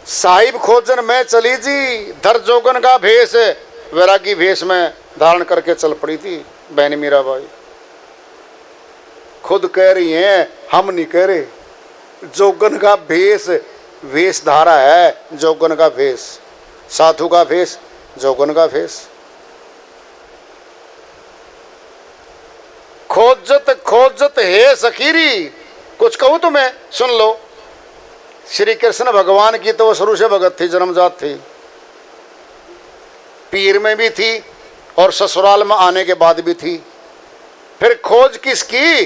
साहिब खोजन में चली जी, धर जोगन का भेष, वैरागी भेष में धारण करके चल पड़ी थी बहन मीराबाई। खुद कह रही हैं, हम नहीं कह रहे। जोगन का भेष, वेश धारा है जोगन का भेष, साधु का भेष, जोगन का भेष। खोजत खोजत हे सखीरी, कुछ कहूं तुम्हें सुन लो। श्री कृष्ण भगवान की तो वो शुरू से भगत थी, जन्मजात थी, पीर में भी थी और ससुराल में आने के बाद भी थी। फिर खोज किसकी,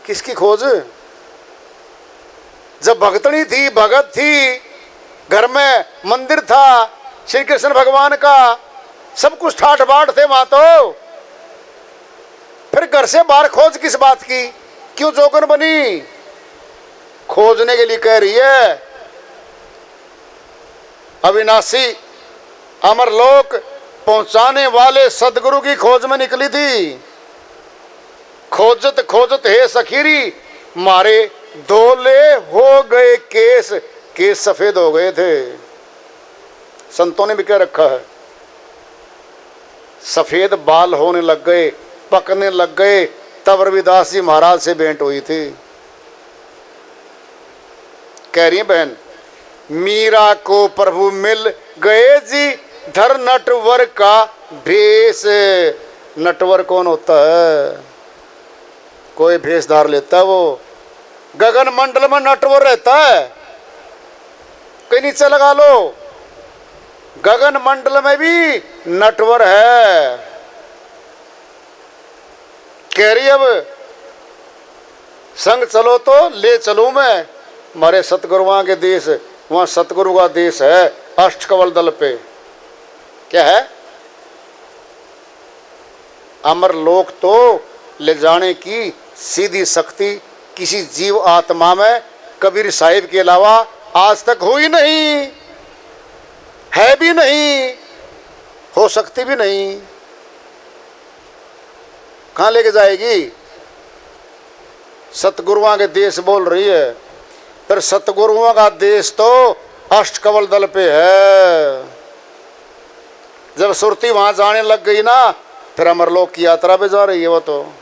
किसकी खोज? जब भगतनी थी, भगत थी, घर में मंदिर था श्री कृष्ण भगवान का, सब कुछ ठाठ बाट थे वहां तो। फिर घर से बाहर खोज किस बात की? क्यों जोगन बनी? खोजने के लिए कह रही है। अविनाशी अमरलोक पहुंचाने वाले सदगुरु की खोज में निकली थी। खोजत खोजत हे सखीरी, मारे धोले हो गए केस, केस सफेद हो गए थे। संतों ने भी कह रखा है, सफेद बाल होने लग गए, पकने लग गए। तब रविदास जी महाराज से भेंट हुई थी। कह रही है बहन, मीरा को प्रभु मिल गए जी, धर नटवर का भेष। नटवर कौन होता है? कोई भेष धार लेता है वो। गगन मंडल में नटवर रहता है, कहीं नीचे लगा लो, गगन मंडल में भी नटवर है। कह रही अब संग चलो तो ले चलूं मैं, हमारे सतगुरुओं के देश, वहां सतगुरु का देश है अष्टकमल दल पे। क्या है? अमर लोक तो ले जाने की सीधी शक्ति किसी जीव आत्मा में कबीर साहिब के अलावा आज तक हुई नहीं, है भी नहीं, हो सकती भी नहीं। कहां लेके जाएगी? सतगुरुओं के देश बोल रही है, पर सतगुरुओं का देश तो अष्टकमल दल पे है। जब सुरती वहां जाने लग गई ना, फिर अमरलोक की यात्रा पे जा रही है वो तो।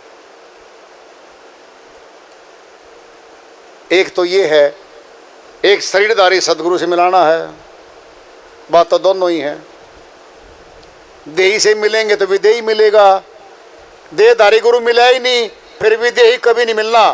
एक तो ये है, एक शरीरधारी सदगुरु से मिलाना है, बात तो दोनों ही है। देही से मिलेंगे तो विदेही मिलेगा, देहधारी गुरु मिला ही नहीं, फिर विदेही कभी नहीं मिलना।